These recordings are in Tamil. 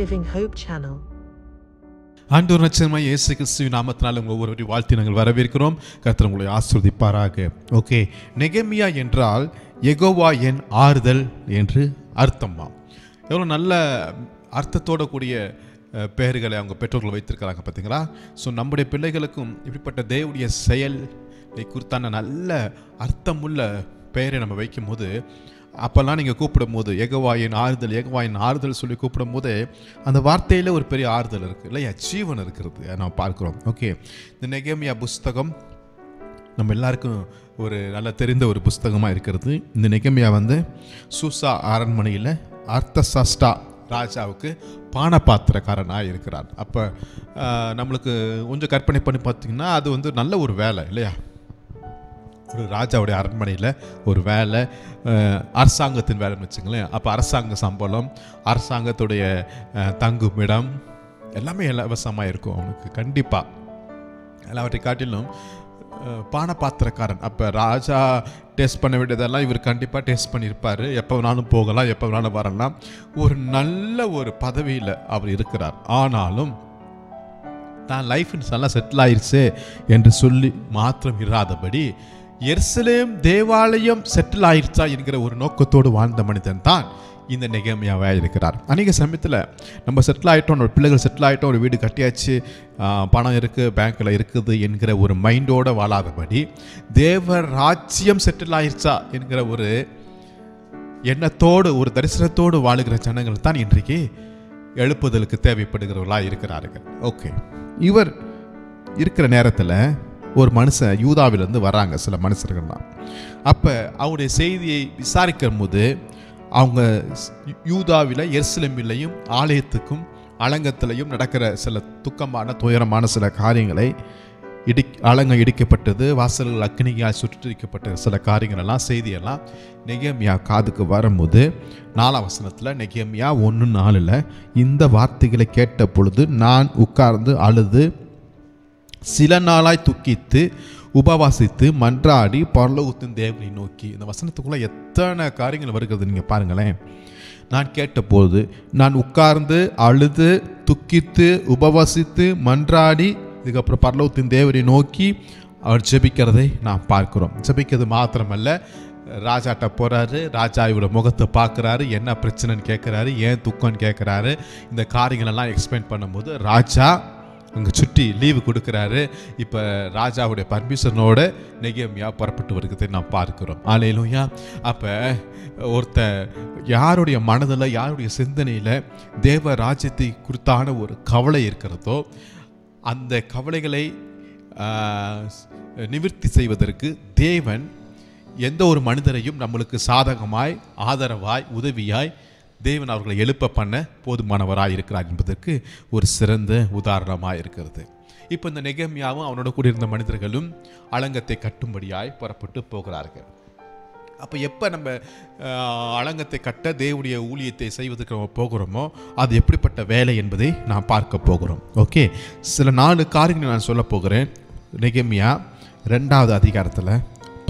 Living Hope Channel. ஆண்டவர் ரட்சகருமாகிய இயேசு கிறிஸ்துவின் நாமத்தினால் உங்கள் ஒவ்வொருவரையும் வாழ்த்தி நாங்கள் வரவேற்கிறோம். கர்த்தர் உங்களை ஆசீர்வதிப்பாராக. ஓகே, நெகேமியா என்றால் யெகோவா என் ஆறுதல் என்று அர்த்தமாம். எவ்வளோ நல்ல அர்த்தத்தோட கூடிய பெயர்களை அவங்க பெற்றோர்கள் வைத்திருக்கிறாங்க பார்த்தீங்களா? ஸோ நம்முடைய பிள்ளைகளுக்கும் இப்படிப்பட்ட தேவனுடைய செயலை குறித்தான நல்ல அர்த்தமுள்ள பெயரை நம்ம வைக்கும் போது, அப்போல்லாம் நீங்கள் கூப்பிடும் போது யெகோவாயின் ஆறுதல் யெகோவாயின் ஆறுதல் சொல்லி கூப்பிடும் போது அந்த வார்த்தையில் ஒரு பெரிய ஆறுதல் இருக்குது இல்லையா, ஜீவன் இருக்கிறது நம்ம பார்க்குறோம். ஓகே, இந்த நெகேமியா புஸ்தகம் நம்ம எல்லாருக்கும் ஒரு நல்ல தெரிந்த ஒரு புஸ்தகமாக இருக்கிறது. இந்த நெகேமியா சூசா அரண்மனையில் அர்த்தசாஸ்டா ராஜாவுக்கு பானபாத்திரக்காரனாக இருக்கிறார். அப்போ நம்மளுக்கு கொஞ்சம் கற்பனை பண்ணி பார்த்திங்கன்னா அது நல்ல ஒரு வேலை இல்லையா, ஒரு ராஜாவுடைய அரண்மனையில் ஒரு வேலை, அரசாங்கத்தின் வேலைன்னு வச்சுங்களேன். அப்போ அரசாங்க சம்பளம், அரசாங்கத்துடைய தங்குமிடம் எல்லாமே இலவசமாக இருக்கும் அவனுக்கு. கண்டிப்பாக எல்லாவற்றை காட்டிலும் பானபாத்திரக்காரன். அப்போ ராஜா டேஸ்ட் பண்ண வேண்டியதெல்லாம் இவர் கண்டிப்பாக டேஸ்ட் பண்ணியிருப்பார். எப்போ வேணாலும் போகலாம், எப்போ வேணாலும் வரலாம். ஒரு நல்ல ஒரு பதவியில் அவர் இருக்கிறார். ஆனாலும் தான் லைஃப் நல்லா செட்டில் ஆயிடுச்சு என்று சொல்லி மாத்திரம் இராதபடி எருசலேம் தேவாலயம் செட்டில் ஆயிடுச்சா என்கிற ஒரு நோக்கத்தோடு வாழ்ந்த மனிதன் தான் இந்த நெகேமியாவாக இருக்கிறார். அநேக சமயத்தில் நம்ம செட்டில் ஆகிட்டோம், நம்ம பிள்ளைகள் செட்டில் ஆகிட்டோம், ஒரு வீடு கட்டியாச்சு, பணம் இருக்குது, பேங்க்கில் இருக்குது என்கிற ஒரு மைண்டோடு வாழாதபடி தேவ ராஜ்யம் செட்டில் ஆயிடுச்சா என்கிற ஒரு எண்ணத்தோடு ஒரு தரிசனத்தோடு வாழுகிற ஜனங்கள் தான் இன்றைக்கு எழுப்புதலுக்கு தேவைப்படுகிறவர்களாக இருக்கிறார்கள். ஓகே, இவர் இருக்கிற நேரத்தில் ஒரு மனுஷன் யூதாவிலேருந்து வராங்க சில மனுஷர்கள்லாம். அப்போ அவருடைய செய்தியை விசாரிக்கும் போது அவங்க யூதாவில் எருசலேமிலையும் ஆலயத்துக்கும் அலங்கத்திலையும் நடக்கிற சில துக்கமான துயரமான சில காரியங்களை அலங்கம் இடிக்கப்பட்டது, வாசல்கள் அக்னியால் சுற்றிக்கப்பட்ட சில காரியங்களெல்லாம் செய்தியெல்லாம் நெகேமியா காதுக்கு வரும்போது 4ஆம் வசனத்தில் நெகேமியா 1:4 இந்த வார்த்தைகளை கேட்ட பொழுது நான் உட்கார்ந்து அழுது சில நாளாய் துக்கித்து உபவாசித்து மன்றாடி பரலோகத்தின் தேவனை நோக்கி. இந்த வசனத்துக்குள்ளே எத்தனை காரியங்கள் வருகிறது நீங்கள் பாருங்களேன். நான் கேட்டபோது நான் உட்கார்ந்து அழுது துக்கித்து உபவாசித்து மன்றாடி, இதுக்கப்புறம் பரலோகத்தின் தேவனை நோக்கி அவர் ஜெபிக்கிறதை நாம் பார்க்குறோம். ஜெபிக்கிறது மாத்திரமல்ல, ராஜாட்ட போகிறாரு, ராஜா இவரோட முகத்தை பார்க்குறாரு, என்ன பிரச்சனைன்னு கேட்குறாரு, ஏன் துக்கம்னு கேட்குறாரு. இந்த காரியங்களெல்லாம் எக்ஸ்பிளைன் பண்ணும்போது ராஜா அங்கே சுற்றி லீவு கொடுக்குறாரு. இப்போ ராஜாவுடைய பர்மிஷனோட நெகேமியா புறப்பட்டு வருகிறதை நாம் பார்க்கிறோம். அல்லேலூயா. அப்போ யாருடைய மனதில் யாருடைய சிந்தனையில் தேவ ராஜ்யத்தை குறித்தான ஒரு கவலை இருக்கிறதோ அந்த கவலைகளை நிவர்த்தி செய்வதற்கு தேவன் எந்த ஒரு மனிதரையும் நம்மளுக்கு சாதகமாய் ஆதரவாய் உதவியாய் தேவன் அவர்களை எழுப்ப பண்ண போதுமானவராக இருக்கிறார் என்பதற்கு ஒரு சிறந்த உதாரணமாக இருக்கிறது. இப்போ இந்த நெகேமியாவும் அவனோட கூட இருந்த மனிதர்களும் அலங்கத்தை கட்டும்படியாய் புறப்பட்டு போகிறார்கள். அப்போ எப்போ நம்ம அலங்கத்தை கட்ட தேவனுடைய ஊழியத்தை செய்வதற்கு நம்ம போகிறோமோ அது எப்படிப்பட்ட வேலை என்பதை நான் பார்க்க போகிறோம். ஓகே, சில 4 காரியங்களை நான் சொல்ல போகிறேன். நெகேமியா 2ஆவது அதிகாரத்தில்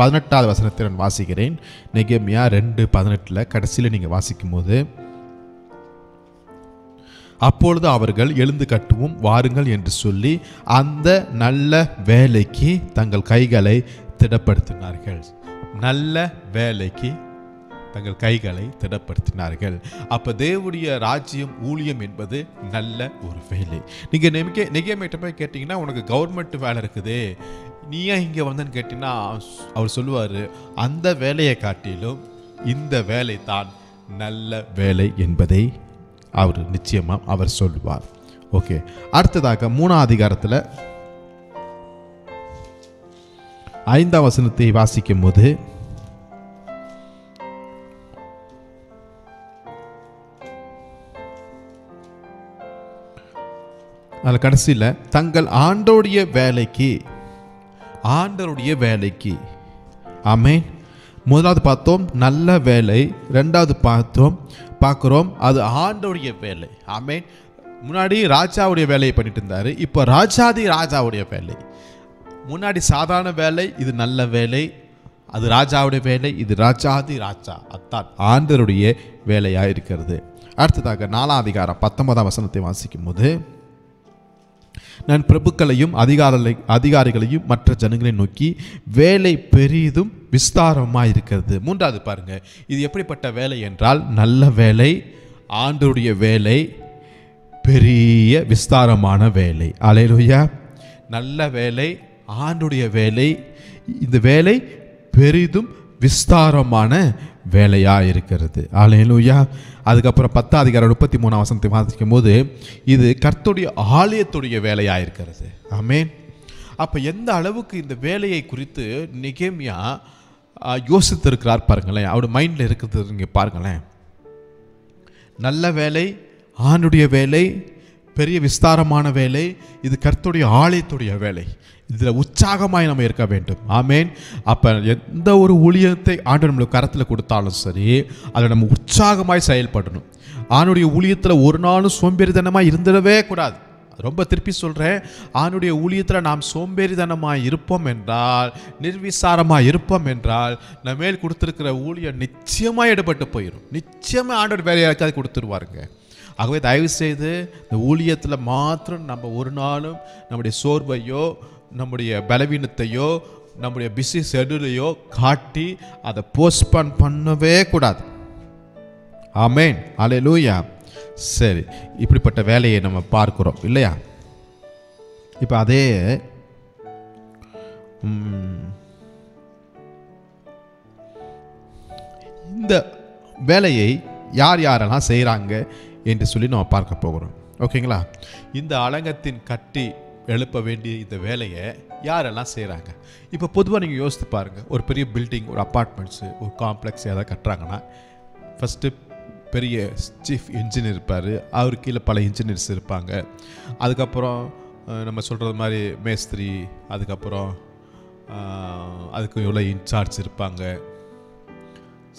18ஆவது வசனத்தை நான் வாசிக்கிறேன். நெகேமியா 2:18 கடைசியில் நீங்கள் வாசிக்கும் போது, அப்பொழுது அவர்கள் எழுந்து கட்டுவோம் வாருங்கள் என்று சொல்லி அந்த நல்ல வேலைக்கு தங்கள் கைகளை திடப்படுத்தினார்கள். நல்ல வேலைக்கு தங்கள் கைகளை திடப்படுத்தினார்கள். அப்போ தேவனுடைய ராஜ்யம் ஊழியம் என்பது நல்ல ஒரு வேலை. நீங்கள் நெகேமியாட்ட போய் கேட்டிங்கன்னா உனக்கு கவர்மெண்ட் வேலை இருக்குது, நீ ஏன் இங்கே வந்தேன்னு கேட்டிங்கன்னா அவர் சொல்லுவார், அந்த வேலையை காட்டிலும் இந்த வேலை தான் நல்ல வேலை என்பதை அவர் நிச்சயமாக அவர் சொல்லுவார். ஓகே, அடுத்ததாக 3ஆம் அதிகாரத்தில் 5ஆம் வசனத்தை வாசிக்கும் போது, அதில் கடைசியில் தங்கள் ஆண்டோடைய வேலைக்கு ஆமென். முதலாவது பார்த்தோம் நல்ல வேலை, 2வது பார்க்குறோம் அது ஆண்டோடைய வேலை. ஆமென். முன்னாடி ராஜாவுடைய வேலையை பண்ணிட்டு இருந்தார், இப்போ ராஜாவுடைய வேலை. முன்னாடி சாதாரண வேலை, இது நல்ல வேலை. அது ராஜாவுடைய வேலை, இது ராஜா. அத்தான் ஆண்டருடைய வேலையாக இருக்கிறது. அடுத்ததாக 4ஆம் அதிகாரம் 19ஆம் வசனத்தை வாசிக்கும் போது, நான் பிரபுக்களையும் அதிகாரிகளையும் மற்ற ஜனங்களை நோக்கி, வேலை பெரிதும் விஸ்தாரமாக இருக்கிறது. 3வது பாருங்க, இது எப்படிப்பட்ட வேலை என்றால் நல்ல வேலை, ஆண்டவருடைய வேலை, பெரிய விஸ்தாரமான வேலை. அல்லேலூயா. நல்ல வேலை, ஆண்டவருடைய வேலை, இந்த வேலை பெரிதும் விஸ்தாரமான வேலையா இருக்கிறது. அல்லேலூயா. அதுக்கப்புறம் 10ஆம் அதிகாரம் 33ஆம் வசனத்தை வாசிக்கும் போது, இது கர்த்தருடைய ஆலயத்துடைய வேலையா இருக்கிறது. ஆமென். அப்ப எந்த அளவுக்கு இந்த வேலையை குறித்து நெகேமியா யோசித்திருக்கிறார் பாருங்களேன். அவருடைய மைண்ட்ல இருக்கிறது நீங்க பாருங்களேன். நல்ல வேலை, ஆண்டுடைய வேலை, பெரிய விஸ்தாரமான வேலை, இது கர்த்தருடைய ஆலயத்துடைய வேலை. இதில் உற்சாகமாய் நம்ம இருக்க வேண்டும். ஆமேன். அப்போ எந்த ஒரு ஊழியத்தை ஆண்டவர் நம்மளுக்கு கரத்தில் கொடுத்தாலும் சரி, அதில் நம்ம உற்சாகமாய் செயல்படணும். ஆணுடைய ஊழியத்தில் ஒரு நாளும் சோம்பேறித்தனமாக இருந்துடவே கூடாது. ரொம்ப திருப்பி சொல்கிறேன், ஆணுடைய ஊழியத்தில் நாம் சோம்பேறித்தனமாக இருப்போம் என்றால், நிர்விசாரமாக இருப்போம் என்றால், நம்ம மேல் கொடுத்துருக்கிற ஊழியம் நிச்சயமாக ஈடுபட்டு போயிடும். நிச்சயமாக ஆண்டவர் வேற யாருக்காவது கொடுத்துருவாருங்க. ஆகவே தயவு செய்து இந்த ஊழியத்தில் மாத்திரம் நம்ம ஒரு நாளும் நம்முடைய சோர்வையோ, நம்முடைய பலவீனத்தையோ, நம்முடைய பிஸி ஷெட்யூலையோ காட்டி அதை போஸ்ட்பான் பண்ணவே கூடாது. ஆமேன். அல்லேலூயா. சரி, இப்படிப்பட்ட வேலையை நம்ம பார்க்கிறோம் இல்லையா? இப்போ அதே இந்த வேலையை யார் யாரெல்லாம் செய்கிறாங்க என்று சொல்லி நம்ம பார்க்க போகிறோம். ஓகேங்களா? இந்த அலங்கத்தின் கட்டி எழுப்ப வேண்டிய இந்த வேலையை யாரெல்லாம் செய்கிறாங்க? இப்போ பொதுவாக நீங்கள் யோசித்து பாருங்கள். ஒரு பெரிய பில்டிங், ஒரு அப்பார்ட்மெண்ட்ஸு, ஒரு காம்ப்ளெக்ஸ் ஏதாவது கட்டுறாங்கன்னா, ஃபஸ்ட்டு பெரிய சீஃப் இன்ஜினியர் இருப்பார், அவர் கீழே பல இன்ஜினியர்ஸ் இருப்பாங்க. அதுக்கப்புறம் நம்ம சொல்கிறது மாதிரி மேஸ்திரி, அதுக்கப்புறம் அதுக்கு எவ்வளோ இன்சார்ஜ் இருப்பாங்க,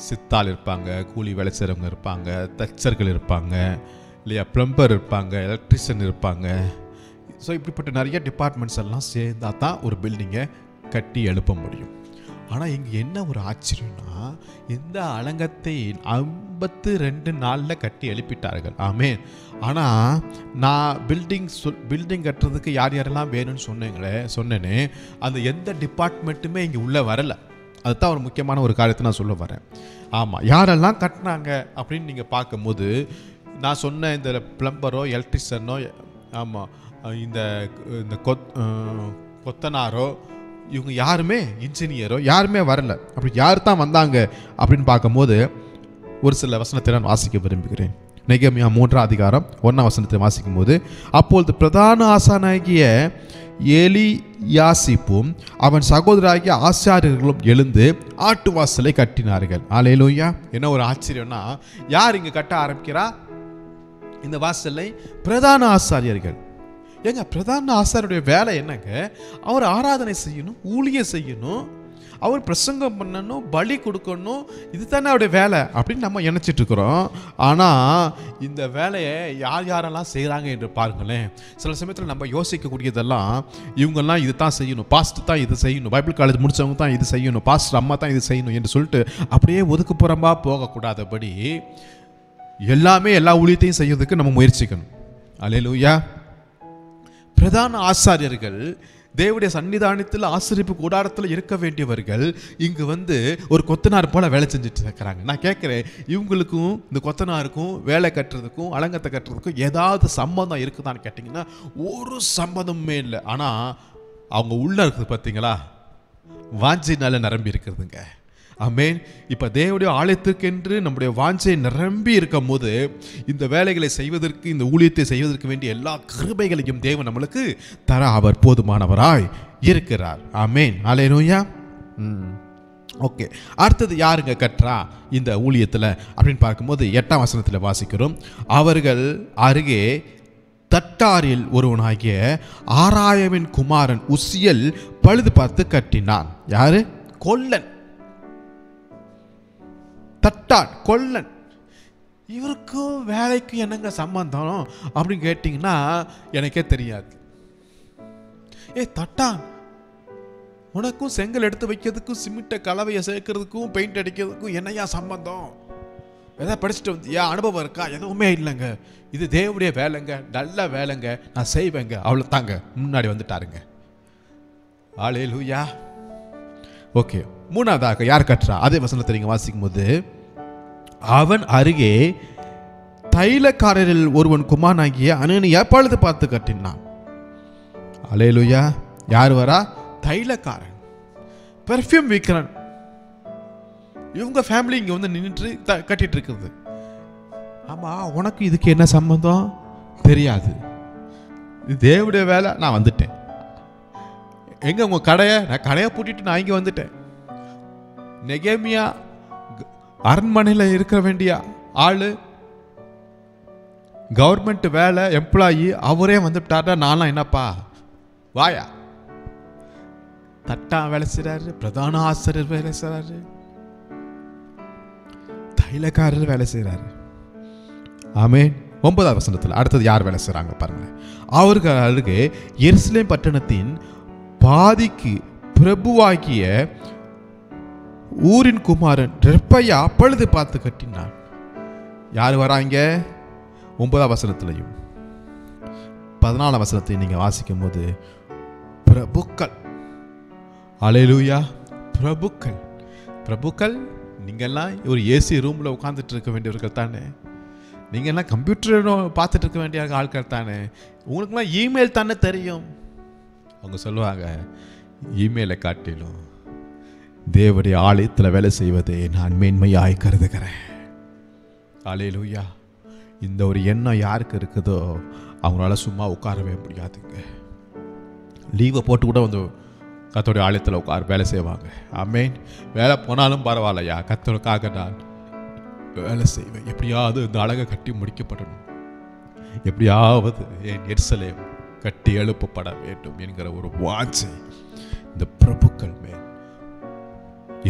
சித்தாள் இருப்பாங்க, கூலி வேலை செய்கிறவங்க இருப்பாங்க, தச்சர்கள் இருப்பாங்க இல்லையா, ப்ளம்பர் இருப்பாங்க, எலக்ட்ரிஷியன் இருப்பாங்க. ஸோ இப்படிப்பட்ட நிறைய டிபார்ட்மெண்ட்ஸ் எல்லாம் சேர்ந்தால் தான் ஒரு பில்டிங்கை கட்டி எழுப்ப முடியும். ஆனால் இங்கே என்ன ஒரு ஆச்சரியம்னா, இந்த அலங்கத்தை 52 நாளில் கட்டி எழுப்பிட்டார்கள். ஆமேன். ஆனால் நான் பில்டிங் கட்டுறதுக்கு யார் யாரெல்லாம் வேணும்னு சொன்னேனே, அந்த எந்த டிபார்ட்மெண்ட்டுமே இங்கே உள்ளே வரலை. அதுதான் ஒரு முக்கியமான ஒரு காரியத்தை நான் சொல்ல வரேன். ஆமாம், யாரெல்லாம் கட்டினாங்க அப்படின்னு நீங்கள் பார்க்கும்போது, நான் சொன்ன இந்த ப்ளம்பரோ, எலக்ட்ரிஷியனோ, ஆமாம், இந்த கொத்தனாரோ, இவங்க யாருமே, இன்ஜினியரோ யாருமே வரல. அப்படி யார் தான் வந்தாங்க அப்படின்னு பார்க்கும்போது, ஒரு சில வசனத்தை நான் வாசிக்க விரும்புகிறேன். நெகேமியா 3ஆம் அதிகாரம் 1ஆம் வசனத்தை வாசிக்கும் போது, அப்பொழுது பிரதான ஆசானாகிய எலியாசிப்பும் அவன் சகோதராகிய ஆசாரியர்களும் எழுந்து ஆட்டுவாசலை கட்டினார்கள். அல்லேலூயா. என்ன ஒரு ஆச்சரியம்னா, யார் இங்கே கட்ட ஆரம்பிக்கிறா இந்த வாசலை? பிரதான ஆசாரியர்கள். ஏங்க, பிரதான ஆசாரியருடைய வேலை என்னங்க? அவர் ஆராதனை செய்யணும், ஊழியம் செய்யணும், அவர் பிரசங்கம் பண்ணணும், பலி கொடுக்கணும். இது தானே அவருடைய வேலை அப்படின்னு நம்ம நினச்சிட்டு இருக்கிறோம். ஆனால் இந்த வேலையை யார் யாரெல்லாம் செய்கிறாங்க என்று பாருங்களேன். சில சமயத்தில் நம்ம யோசிக்கக்கூடியதெல்லாம், இவங்கெல்லாம் இது தான் செய்யணும், பாஸ்டர் தான் இது செய்யணும், பைபிள் காலேஜ் முடித்தவங்க தான் இது செய்யணும், பாஸ்டர் அம்மா தான் இது செய்யணும் என்று சொல்லிட்டு அப்படியே ஒதுக்குப்புறமாக போகக்கூடாதபடி எல்லாமே எல்லா ஊழியத்தையும் செய்யறதுக்கு நம்ம முயற்சிக்கணும். அல்லேலூயா. பிரதான ஆசாரியர்கள் தேவனுடைய சன்னிதானத்தில் ஆசரிப்பு கூடாரத்தில் இருக்க வேண்டியவர்கள் இங்கு வந்து ஒரு கொத்தனார் போல வேலை செஞ்சுட்டு இருக்கிறாங்க. நான் கேட்குறேன், இவங்களுக்கும் இந்த கொத்தனாருக்கும் வேலை கட்டுறதுக்கும் அலங்கத்தை கட்டுறதுக்கும் ஏதாவது சம்பந்தம் இருக்குதான்னு கேட்டிங்கன்னா ஒரு சம்பந்தமே இல்லை. ஆனால் அவங்க உள்ள இருக்குது பார்த்தீங்களா, வாஞ்சினால நிரம்பி இருக்கிறதுங்க. ஆமென். இப்போ தேவனுடைய ஆலயத்திற்கென்று நம்முடைய வாஞ்சை நிரம்பி இருக்கும் போது இந்த வேலைகளை செய்வதற்கு, இந்த ஊழியத்தை செய்வதற்கு வேண்டிய எல்லா கிருபைகளையும் தேவன் நம்மளுக்கு தர அவர் போதுமானவராய் இருக்கிறார். ஆமென். அல்லேலூயா. ஓகே, அடுத்தது யாருங்க கட்டுறா இந்த ஊழியத்தில் அப்படின்னு பார்க்கும்போது 8ஆம் வசனத்தில் வாசிக்கிறோம். அவர்கள் அருகே தட்டாரில் ஒருவனாகிய ஆராயமின் குமாரன் உசியல் பழுது பார்த்து கட்டினான். யாரு? கொல்லன். தட்டான், கொல்லன். இவருக்கும் வேலைக்கும் என்னங்க சம்பந்தம் அப்படின்னு கேட்டிங்கன்னா எனக்கே தெரியாது. தட்டான், உனக்கும் செங்கல் எடுத்து வைக்கிறதுக்கும், சிமெண்ட்டை கலவையை சேர்க்கறதுக்கும், பெயிண்ட் அடிக்கிறதுக்கும் என்னையா சம்பந்தம் எதாவது படிச்சுட்டு வந்து ஏன் அனுபவம் இருக்கா? எதுவுமே இல்லைங்க, இது தேவனுடைய வேலைங்க, நல்ல வேலைங்க, நான் செய்வேங்க, அவ்வளோ தாங்க முன்னாடி வந்துட்டாருங்க. ஹல்லேலூயா. ஓகே, மூணாவதாக யார் கட்டுறா? அதே வசனத்தை நீங்கள் வாசிக்கும் போது, அவன் அருகே தைலக்காரரில் ஒருவன் குமாரனாகிய அனனியா பழுது பார்த்து கட்டினான். ஹல்லேலூயா. யார் வரா? தைலக்காரன், பெர்ஃப்யூம் விற்கிறான். இவங்க ஃபேமிலி இங்கே வந்து நின்றுட்டு கட்டிட்டு இருக்குது. ஆமாம், உனக்கு இதுக்கு என்ன சம்பந்தம் தெரியாது, இது தேவனுடைய வேலை, நான் வந்துட்டேன். எங்கே உங்கள் கடையை? நான் கடையை பூட்டிட்டு நான் இங்கே வந்துட்டேன். நெகேமியா அரண்மனையில் இருக்க வேண்டிய ஆள், கவர்மெண்ட் வேலை எம்ப்ளாயி, அவரே வந்துட்டார்னா நான்லாம் என்னப்பா வாயா? தட்டா வேலை செய்கிறாரு, பிரதான ஆசிரியர் வேலை செய்கிறாரு, தைலக்காரர் வேலை செய்கிறாரு. ஆமென். 9வது வசனத்தில் அடுத்தது யார் வேலை செய்கிறாங்க பாருங்களேன். அவர்கள் அருகே எருசலேம் பட்டணத்தின் பாதிக்கு பிரபுவாகிய ஊரின் குமாரன் ரெப்பையா பழுது பார்த்து கட்டினான். யார் வராங்க? 9வது வசனத்திலையும் 14வது வசனத்தையும் நீங்கள் வாசிக்கும் போது பிரபுக்கள். ஹல்லேலூயா. பிரபுக்கள், பிரபுக்கள். நீங்கள்லாம் ஒரு ஏசி ரூமில் உட்காந்துட்டு இருக்க வேண்டியவர்கள் தானே? நீங்கள்லாம் கம்ப்யூட்டர் பார்த்துட்டு இருக்க வேண்டிய ஆட்கள் தானே? உங்களுக்குலாம் இமெயில் தானே தெரியும். அவங்க சொல்லுவாங்க, இமெயிலை காட்டிலும் தேவனுடைய ஆலயத்தில் வேலை செய்வதை நான் மேன்மையாய் கருதுகிறேன். ஹல்லேலூயா. இந்த ஒரு எண்ணம் யாருக்கு இருக்குதோ அவங்களால சும்மா உட்காரவே முடியாதுங்க. லீவை போட்டு கூட வந்து கர்த்தருடைய ஆலயத்தில் உட்கார வேலை செய்வாங்க. ஆமென். வேலை போனாலும் பரவாயில்லையா, கர்த்தருக்காக நான் வேலை செய்வேன். எப்படியாவது இந்த அழகை கட்டி முடிக்கப்படணும், எப்படியாவது என் எருசலேம் கட்டி எழுப்பப்பட வேண்டும் என்கிற ஒரு வாஞ்சை இந்த பிரபுக்கள் மேல்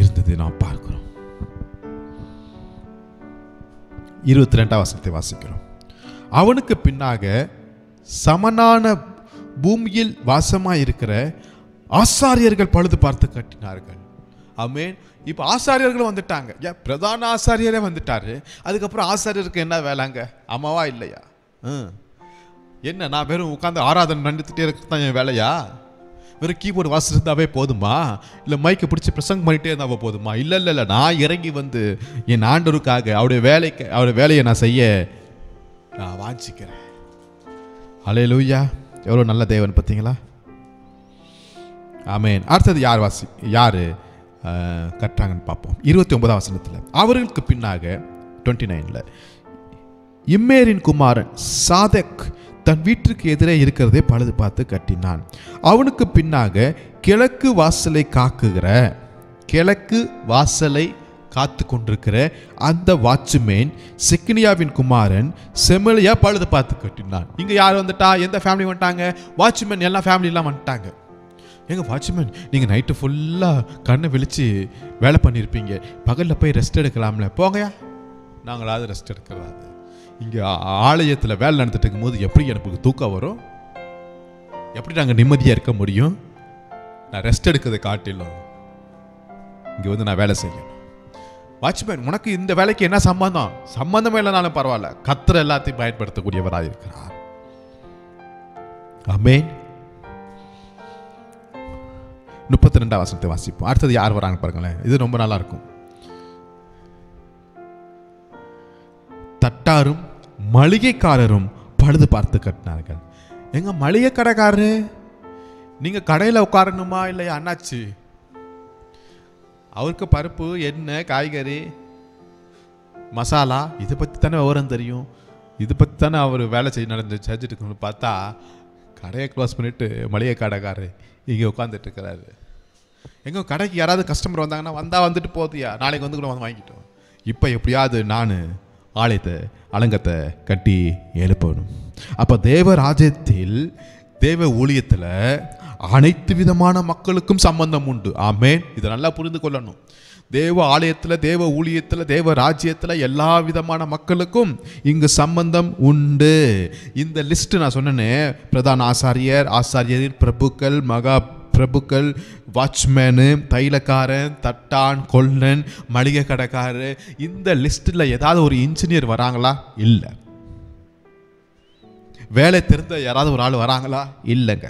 இருந்ததை நாம் பார்க்கிறோம். 22வது வசனத்தை வாசிக்கிறோம். அவனுக்கு பின்னாக சமனான பூமியில் வாசமாயிருக்கிற ஆசாரியர்கள் பழுது பார்த்து கட்டினார்கள். ஆமென். இப்போ ஆசாரியர்களும் வந்துட்டாங்க. பிரதான ஆசாரியரே வந்துட்டாரு. அதுக்கப்புறம் ஆசாரியருக்கு என்ன வேலைங்க? அம்மாவா இல்லையா? என்ன, நான் வெறும் உட்காந்து ஆராதனை நடந்துகிட்டே இருக்கிறது என் வேலையா? வெறும் கீபோர்டு வாசிச்சிருந்தாவே போதுமா? இல்லை மைக்கை பிடிச்சி பிரசங்கம் பண்ணிகிட்டே இருந்தாவே போதுமா? இல்லை இல்லை இல்லை, நான் இறங்கி வந்து என் ஆண்டவருக்காக அவருடைய வேலையை நான் செய்ய நான் வாஞ்சிக்கிறேன். ஹல்லேலூயா. எவ்வளோ நல்ல தேவன் பார்த்தீங்களா? ஆமென். அடுத்தது யார் கட்டுறாங்கன்னு பார்ப்போம். 29வது வசனத்தில் அவர்களுக்கு பின்னாக 29ல் இம்மேரின் குமாரன் சாதக் தன் வீட்டுக்கு எதிரே இருக்கிறதே பழுது பார்த்து கட்டினான். அவனுக்கு பின்னாக கிழக்கு வாசலை காத்து கொண்டிருக்கிற அந்த வாட்ச்மேன் செக்கனியாவின் குமாரன் செமலியா பழுது பார்த்து கட்டினான். இங்கே யார் வந்துட்டா? எந்த ஃபேமிலி வந்துட்டாங்க? வாட்ச்மேன். எல்லா ஃபேமிலியெல்லாம் வந்துட்டாங்க. எங்கள் வாட்ச்மேன், நீங்கள் நைட்டு ஃபுல்லாக கண்ணை விழித்து வேலை பண்ணியிருப்பீங்க, பகலில் போய் ரெஸ்ட் எடுக்கலாம்ல, போங்கயா. நாங்களாவது ரெஸ்ட் எடுக்கிறாது. இங்கே ஆலயத்தில் வேலை நடந்துட்டு இருக்கும்போது எப்படி எனக்கு தூக்கம் வரும்? எப்படி நாங்கள் நிம்மதியாக இருக்க முடியும்? நான் ரெஸ்ட் எடுக்கிறதை காட்டிலும் இங்கே வந்து நான் வேலை செய்யணும். வாட்ச்மேன், உனக்கு இந்த வேலைக்கு என்ன சம்பந்தம்? சம்பந்தமே இல்லைனாலும் பரவாயில்ல, கர்த்தர் எல்லாத்தையும் பயன்படுத்தக்கூடியவராக இருக்கிறார். ஆமென். 32வது வசனத்தை வாசிப்போம். அடுத்தது யார் வராங்க பாருங்களேன். இது ரொம்ப நல்லா இருக்கும். தட்டாரும் மளிகைக்காரரும் பழுது பார்த்து கட்டினார்கள். எங்க மளிகை கடைக்காரரு, நீங்க கடையில் உட்காரணுமா இல்லையா அண்ணாச்சி? அவருக்கு பருப்பு, எண்ணெய், காய்கறி, மசாலா இதை பற்றி தானே விவரம் தெரியும். இதை பற்றி தானே அவர் வேலை செஞ்சுட்டு இருக்கணும்னு பார்த்தா கடையை க்ளோஸ் பண்ணிட்டு மளிகை கடைக்காரரு இங்கே உட்காந்துட்டு இருக்கிறாரு. எங்கள் கடைக்கு யாராவது கஸ்டமர் வந்தாங்கன்னா வந்துட்டு போதியா, நாளைக்கு வந்து கூட வந்து வாங்கிட்டோம். இப்போ எப்படியாவது நான் ஆலயத்தை அலங்கத்தை கட்டி எழுப்பணும். அப்போ தேவ ராஜ்யத்தில் தேவ ஊழியத்தில் அனைத்து விதமான மக்களுக்கும் சம்பந்தம் உண்டு. ஆமென். இதை நல்லா புரிந்து கொள்ளணும். தேவ ஆலயத்தில், தேவ ஊழியத்தில், தேவ ராஜ்யத்தில் எல்லா விதமான மக்களுக்கும் இங்கு சம்பந்தம் உண்டு. இந்த லிஸ்ட் நான் சொன்னேனே, பிரதான ஆசாரியர், பிரபுக்கள், மகா பிரபுக்கள், வாட்ச்மேனு, தைலக்காரன், தட்டான், கொல்லன், மளிகை கடைக்காரர், இந்த லிஸ்ட்டில் ஏதாவது ஒரு இன்ஜினியர் வராங்களா? இல்லை. வேலை தெரிந்த யாராவது ஒரு ஆள் வராங்களா? இல்லைங்க.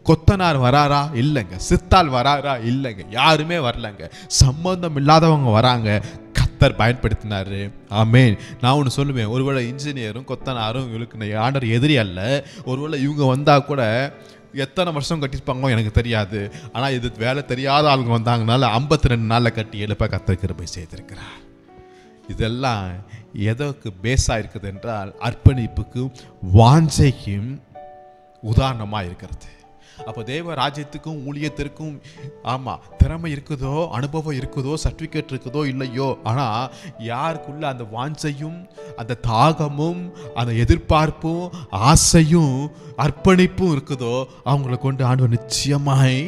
கொத்தனார் வராரா? இல்லைங்க. சித்தாள் வராரா? இல்லைங்க. யாருமே வரலங்க. சம்பந்தம் இல்லாதவங்க வராங்க. கர்த்தர் பயன்படுத்தினாரு. ஆமென். நான் ஒன்று சொல்லுவேன், ஒருவேளை இன்ஜினியரும் கொத்தனாரும் இவங்களுக்கு ஆண்டவர் எதிரி அல்ல. ஒருவேளை இவங்க வந்தால் கூட எத்தனை வருஷம் கட்டியிருப்பாங்களோ எனக்கு தெரியாது. ஆனால் இது வேலை தெரியாத ஆளுங்க வந்தாங்கனால 52 நாளில் கட்டி எழுப்ப கர்த்தர் கிருபை செய்திருக்கிறார். இதெல்லாம் எதற்கு பேஸாக இருக்குது என்றால் அர்ப்பணிப்புக்கும் வாஞ்சைக்கும் உதாரணமாக இருக்கிறது. அப்போ தேவ ராஜ்யத்துக்கும் ஊழியத்திற்கும் திறமை இருக்குதோ, அனுபவம் இருக்குதோ, சர்டிஃபிகேட் இருக்குதோ இல்லையோ, ஆனால் யாருக்குள்ள அந்த வாஞ்சையும் அந்த தாகமும் அந்த எதிர்பார்ப்பும் ஆசையும் அர்ப்பணிப்பும் இருக்குதோ அவங்களை கொண்டு ஆண்டவர் நிச்சயமாய்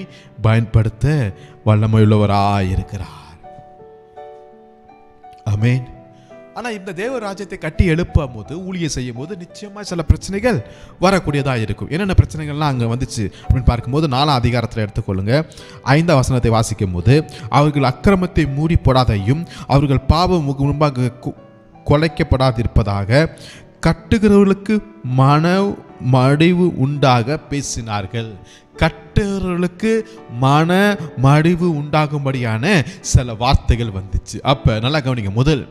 பயன்படுத்த வல்லமையுள்ளவராய் இருக்கிறார். ஆமென். ஆனால் இந்த தேவ ராஜ்யத்தை கட்டி எழுப்பும் போது, ஊழியம் செய்யும் போது நிச்சயமாக சில பிரச்சனைகள் வரக்கூடியதாக இருக்கும். என்னென்ன பிரச்சனைகள்லாம் அங்கே வந்துச்சு அப்படின்னு பார்க்கும்போது 4ஆம் அதிகாரத்தில் எடுத்துக்கொள்ளுங்க. 5ஆம் வசனத்தை வாசிக்கும் போது, அவர்கள் அக்கிரமத்தை மூடி போடாதையும் அவர்கள் பாவம் முன்பாக கொலைக்கப்படாதிருப்பதாக கட்டுகிறவர்களுக்கு மடிவு உண்டாக பேசினார்கள். கட்டுறவர்களுக்கு மடிவு உண்டாகும்படியான சில வார்த்தைகள் வந்துச்சு. அப்போ நல்லா கவனிங்க. முதல்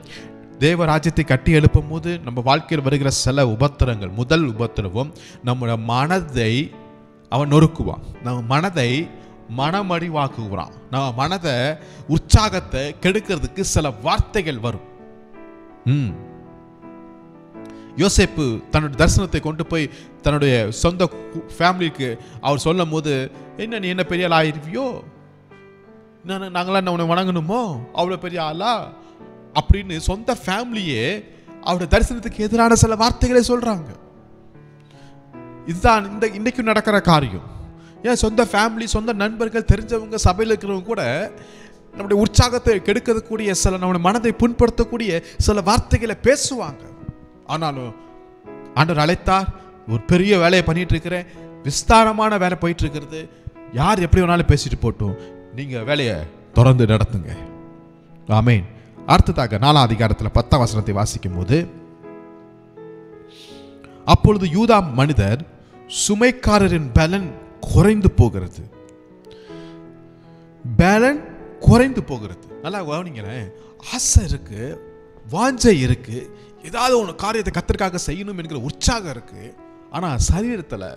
தேவ ராஜ்யத்தை கட்டி எழுப்பும் போது நம்ம வாழ்க்கையில் வருகிற சில உபத்திரங்கள், முதல் உபத்திரவம் நம்முடைய மனதை அவன் நொறுக்குவான். நம்ம மனதை மனமடிவாக்குவான். நம்ம மனதை உற்சாகத்தை கெடுக்கிறதுக்கு சில வார்த்தைகள் வரும். யோசேப்பு தன்னுடைய தரிசனத்தை கொண்டு போய் தன்னுடைய சொந்த ஃபேமிலிக்கு அவர் சொல்லும் போது, என்ன நீ என்ன பெரிய ஆள் ஆயிருவியோ, நாங்களாம் என்ன உன்னை வணங்கணுமோ, அவ்வளோ பெரிய ஆளா அப்படின்னு சொந்த ஃபேமிலியே அவருடைய தரிசனத்துக்கு எதிரான சில வார்த்தைகளை சொல்றாங்க. இதுதான் இன்னைக்கும் நடக்கிற காரியம். ஏன் சொந்த ஃபேமிலி, சொந்த நண்பர்கள், தெரிஞ்சவங்க, சபையில் இருக்கிறவங்க கூட நம்முடைய உற்சாகத்தை கெடுக்கக்கூடிய சில நம்முடைய மனதை புண்படுத்தக்கூடிய சில வார்த்தைகளை பேசுவாங்க. ஆனாலும் ஆண்டவர் அழைத்தார், ஒரு பெரிய வேலையை பண்ணிட்டு இருக்கிறேன், விஸ்தாரமான வேலை போயிட்டு இருக்கிறது, யார் எப்படி வேணாலும் பேசிட்டு போட்டும், நீங்க வேலையை தொடர்ந்து நடத்துங்க. ஆமென். அடுத்ததாக 4ஆம் அதிகாரத்தில் 10ஆம் வசனத்தை வாசிக்கும் போது, அப்பொழுது யூதா மனிதர் சுமைக்காரரின் பலன் குறைந்து போகிறது. பலன் குறைந்து போகிறது. நல்லா கவனிங்களேன். ஆசை இருக்கு, வாஞ்சை இருக்கு, ஏதாவது ஒன்று காரியத்தை கர்த்தருக்காக செய்யணும் என்கிற உற்சாகம் இருக்கு. ஆனா சரீரத்தில்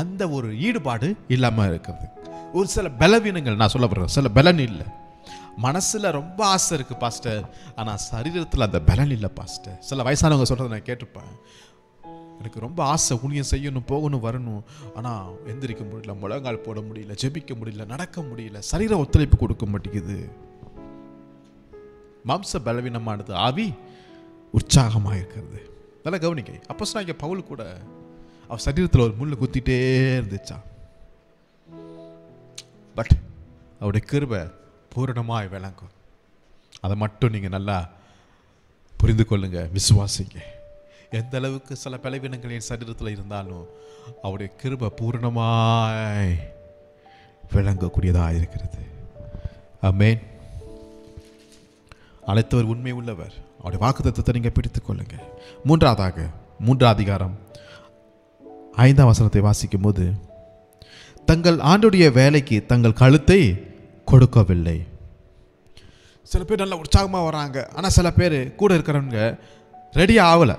அந்த ஒரு ஈடுபாடு இல்லாம இருக்கிறது. ஒரு சில பலவீனங்கள் நான் சொல்ல போறேன். சில பலன் இல்லை. மனசுல ரொம்ப ஆசை இருக்கு பாஸ்டர், ஆனா சரீரத்தில் அந்த பலன் இல்லை பாஸ்டர். சில வயசானவங்க சொல்றதை நான் கேட்டிருப்பேன். எனக்கு ரொம்ப ஆசை, ஊழியம் செய்யணும், போகணும், வரணும், ஆனா எந்திரிக்க முடியல, முழங்கால் போட முடியல, ஜெபிக்க முடியல, நடக்க முடியல, சரீர ஒத்துழைப்பு கொடுக்க மாட்டேங்குது. மாம்ச பலவீனமானது, ஆவி உற்சாகமாக இருக்கிறது. நல்லா கவனிக்க. அப்போஸ்தலனாகிய பவுல் கூட அவர் சரீரத்தில் ஒரு முள்ளு குத்திட்டே இருந்துச்சா, பட் அவருடைய கிருபை பூரணமாய் விளங்கும். அதை மட்டும் நீங்கள் நல்லா புரிந்து கொள்ளுங்க, விசுவாசிங்க. எந்த அளவுக்கு சில பலவீனங்கள் என் சரீரத்தில் இருந்தாலும் அவருடைய கிருபை பூரணமாய் விளங்கக்கூடியதாக இருக்கிறது. ஆமென். அழைத்தவர் உண்மை உள்ளவர். அவருடைய வாக்குத்தத்தத்தை நீங்கள் பிடித்துக் கொள்ளுங்க. 3ஆம் அதிகாரம் 5ஆம் வசனத்தை வாசிக்கும் போது, தங்கள் ஆண்டுடைய வேலைக்கு தங்கள் கழுத்தை கொடுக்கவில்லை. சில பேர் நல்லா உற்சாகமாக வராங்க, ஆனால் சில பேர் கூட இருக்கிறவங்க ரெடியாக ஆகலை.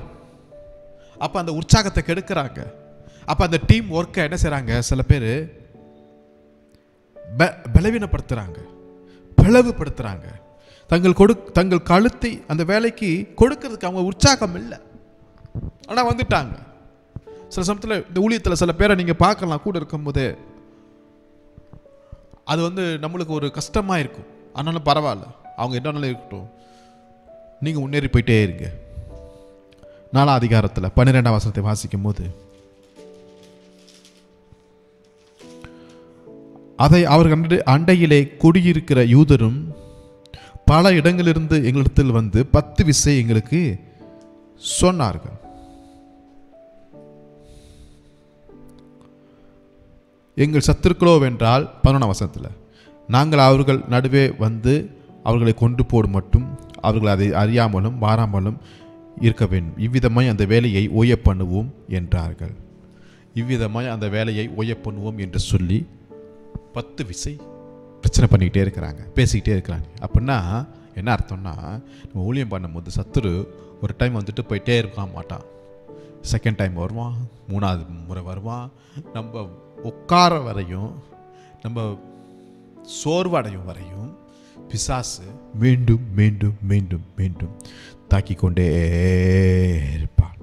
அப்போ அந்த உற்சாகத்தை கெடுக்கிறாங்க. அப்போ அந்த டீம் ஒர்க்கை என்ன செய்கிறாங்க, சில பேர் பலவீனப்படுத்துகிறாங்க, பிளவுபடுத்துகிறாங்க. தங்கள் கழுத்தை அந்த வேலைக்கு கொடுக்கறதுக்கு அவங்க உற்சாகம் இல்லை, ஆனால் வந்துட்டாங்க. சில சமயத்தில் இந்த ஊழியத்தில் சில பேரை நீங்கள் பார்க்கலாம், கூட இருக்கும்போது அது நம்மளுக்கு ஒரு கஷ்டமாக இருக்கும். ஆனாலும் பரவாயில்ல, அவங்க என்னன்னாலும் இருக்கட்டும், நீங்கள் முன்னேறி போயிட்டே இருங்க. 4ஆம் அதிகாரத்தில் 12ஆம் வசனத்தை வாசிக்கும் போது, அதை அவர்கள் அண்டையிலே குடியிருக்கிற யூதரும் பல இடங்களிலிருந்து எங்களிடத்தில் வந்து 10 விஷயம் எங்களுக்கு சொன்னார்கள். எங்கள் சத்துருக்களோ வென்றால் 11ஆம் வசனத்தில், நாங்கள் அவர்கள் நடுவே வந்து அவர்களை கொண்டு போடும் மட்டும் அவர்கள் அதை அறியாமலும் மாறாமலும் இருக்க வேண்டும். இவ்விதமாய் அந்த வேலையை ஓய பண்ணுவோம் என்றார்கள். இவ்விதமாய் அந்த வேலையை ஓய பண்ணுவோம் என்று சொல்லி 10 விசை பிரச்சனை பண்ணிக்கிட்டே இருக்கிறாங்க, பேசிக்கிட்டே இருக்கிறாங்க. அப்படின்னா என்ன அர்த்தம்னா, நம்ம ஊழியம் பண்ணும்போது சத்துரு ஒரு டைம் வந்துட்டு போயிட்டே இருக்க மாட்டான். செகண்ட் டைம் வருவான், 3ஆவது முறை வருவான். நம்ம உட்கார வரையும், நம்ம சோர்வடையும் வரையும் பிசாசு மீண்டும் மீண்டும் மீண்டும் மீண்டும் தாக்கி கொண்டே இருப்பான்.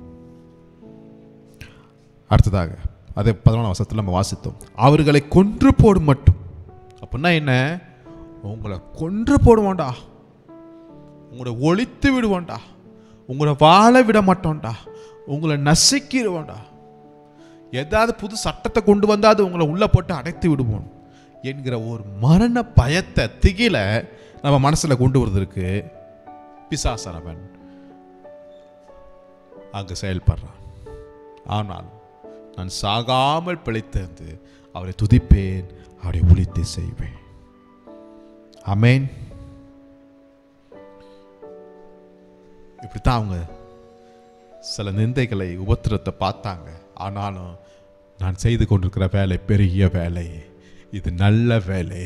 அடுத்ததாக அதே 11ஆம் வசனத்தில் நம்ம வாசித்தோம், அவர்களை கொன்று போடும் மட்டும். அப்படின்னா என்ன? உங்களை கொன்று போடுவோண்டா, உங்களை ஒழித்து விடுவோண்டா, உங்களை வாழ விட மாட்டோம்டா, உங்களை நசுக்கிடுவோண்டா, ஏதாவது புது சட்டத்தை கொண்டு வந்தாது உங்களை உள்ள போட்டு அடைத்து விடுவோம் என்கிற ஒரு மரண பயத்தை, திகில நம்ம மனசுல கொண்டு வருவதற்கு பிசாசனவன் அங்கு செயல்படுறான். ஆனால் நான் சாகாமல் பிழைத்திருந்து அவரை துதிப்பேன், அவரை ஒழித்து செய்வேன். ஆமென். இப்படித்தான் அவங்க சில நிந்தைகளை, உபத்திரத்தை பார்த்தாங்க. ஆனாலும் நான் செய்து கொண்டிருக்கிற வேலை பெரிய வேலை, இது நல்ல வேலை,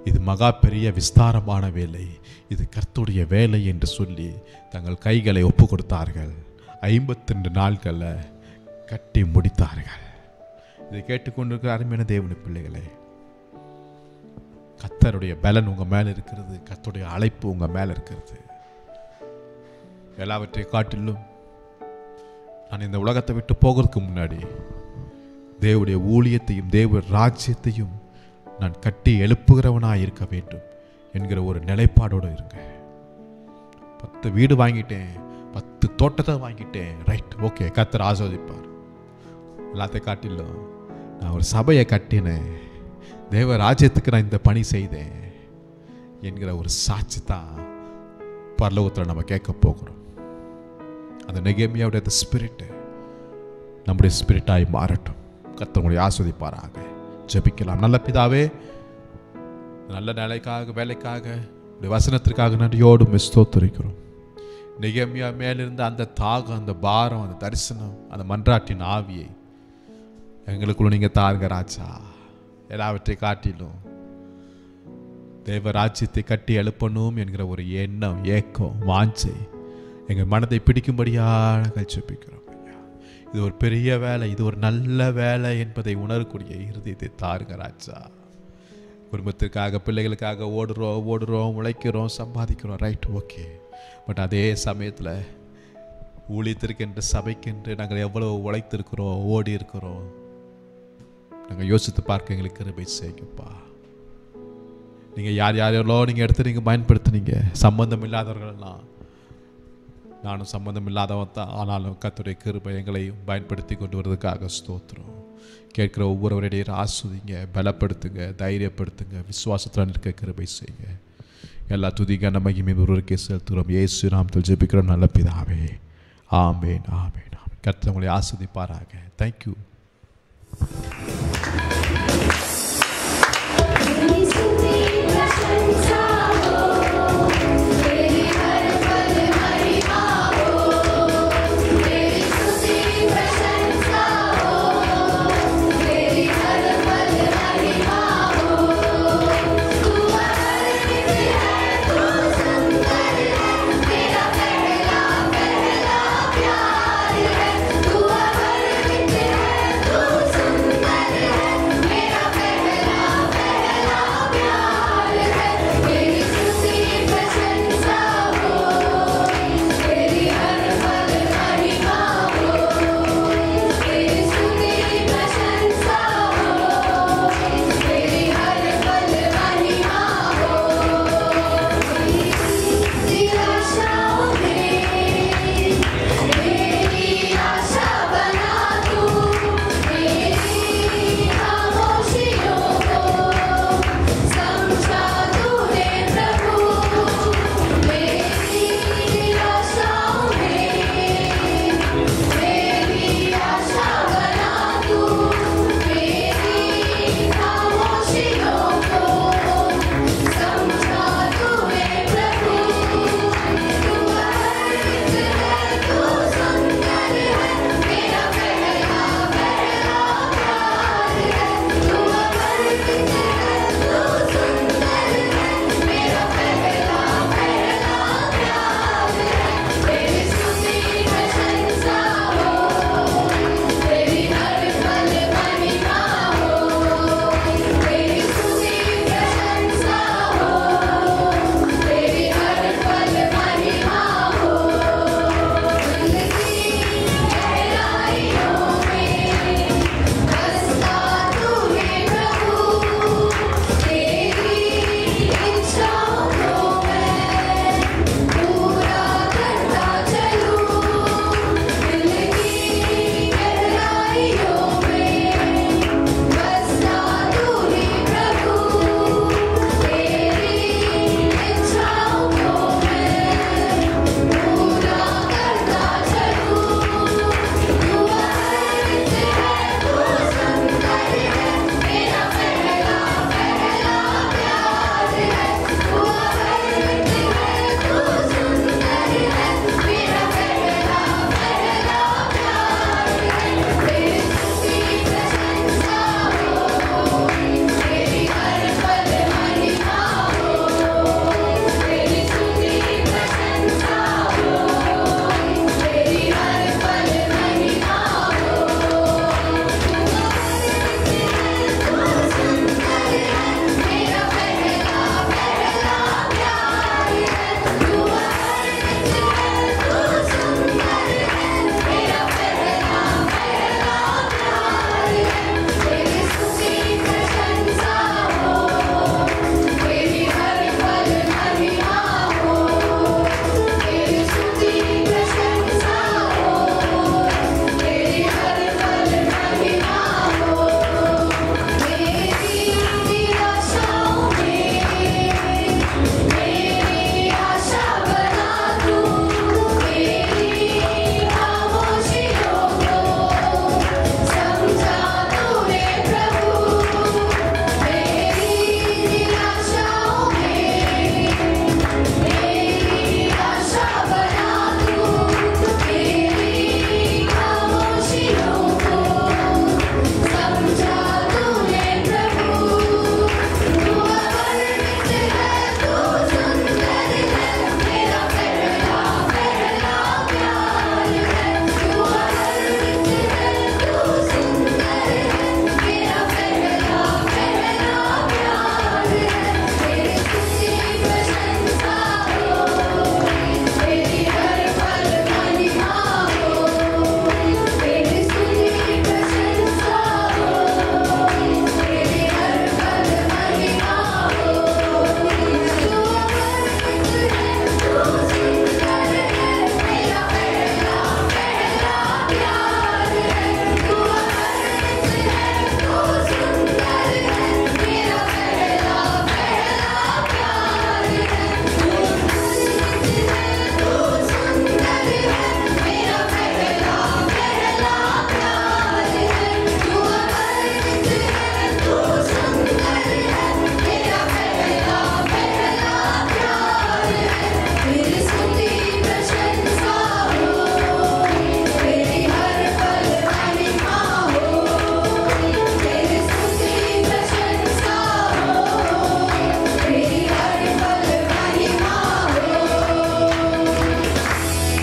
இது மகா பெரிய விஸ்தாரமான வேலை, இது கர்த்தருடைய வேலை என்று சொல்லி தங்கள் கைகளை ஒப்பு கொடுத்தார்கள். 52 நாட்களை கட்டி முடித்தார்கள். இதை கேட்டுக்கொண்டிருக்கிற அருமையான தேவனுடைய பிள்ளைகளே, கர்த்தருடைய பலன் உங்க மேல இருக்கிறது, கர்த்தருடைய அழைப்பு உங்க மேல இருக்கிறது. எல்லாவற்றை காட்டிலும் நான் இந்த உலகத்தை விட்டு போகிறதுக்கு முன்னாடி தேவனுடைய ஊழியத்தையும் தேவ ராஜ்யத்தையும் நான் கட்டி எழுப்புகிறவனாக இருக்க வேண்டும் என்கிற ஒரு நிலைப்பாடோடு இருங்க. 10 வீடு வாங்கிட்டேன், 10 தோட்டத்தை வாங்கிட்டேன், ரைட், ஓகே, கர்த்தர் ஆசீர்வதிப்பார். எல்லாத்தையும் காட்டிலும் நான் ஒரு சபையை கட்டினேன், தேவ ராஜ்யத்துக்கு நான் இந்த பணி செய்தேன் என்கிற ஒரு சாட்சி தான் பரலோகத்தில் நம்ம கேட்க போகிறோம். அந்த நெகேமியாவுடைய ஸ்பிரிட் நம்முடைய ஸ்பிரிட்டாய் மாறட்டும். கர்த்தர் உங்களை ஆசீர்வதிப்பாராக. ஜெபிக்கலாம். நல்ல பிதாவே, நல்ல நிலைக்காக, வேலைக்காக, வசனத்திற்காக நன்றியோடு ஸ்தோத்திரிக்கிறோம். நெகேமியா மேலிருந்த அந்த தாகம், அந்த பாரம், அந்த தரிசனம், அந்த மன்றாட்டின் ஆவியை எங்களுக்குள்ள நீங்க தாருங்க ராஜா. எல்லாவற்றை காட்டிலும் தேவ ராஜ்யத்தை கட்டி எழுப்பணும் என்கிற ஒரு எண்ணம், ஏக்கம், வாஞ்சை எங்கள் மனதை பிடிக்கும்படியாக ஜெபிக்கிறோம். இது ஒரு பெரிய வேலை, இது ஒரு நல்ல வேலை என்பதை உணரக்கூடிய இருதயத்தை தாருங்க ராஜா. குடும்பத்திற்காக, பிள்ளைகளுக்காக ஓடுறோம், உழைக்கிறோம், சம்பாதிக்கிறோம், ரைட், ஓகே. பட் அதே சமயத்தில் ஊழியத்திற்கென்று, சபைக்கென்று நாங்கள் எவ்வளவு உழைத்திருக்கிறோம், ஓடி இருக்கிறோம், நாங்கள் யோசித்து பார்க்க எங்களுக்கு கிருபை செய்யுங்கப்பா. நீங்கள் யாரெல்லாம் நீங்கள் எடுத்து நீங்கள் பயன்படுத்துனீங்க, சம்பந்தம் இல்லாதவர்கள்லாம், நானும் சம்பந்தம் இல்லாதவன் தான், ஆனாலும் கர்த்தருடைய கிருபை எங்களை பயன்படுத்தி கொண்டு வருவதற்காக ஸ்தோத்திரம். கேட்குற ஒவ்வொருவருடைய ஆஸ்வதிங்க, பலப்படுத்துங்க, தைரியப்படுத்துங்க, விசுவாசத்தில் நிற்க கிருபை செய்யுங்க. எல்லா துதிக்கான மகிமை ஒருவருக்கே செலுத்துகிறோம். இயேசு நாமத்தில் ஜெபிக்கிறோம் நல்ல பிதாவே. ஆமென், ஆமென், ஆமென். கர்த்தர் உங்களை ஆசீர்வதிப்பாராக. தேங்க்யூ. सुंदर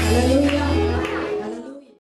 Hallelujah.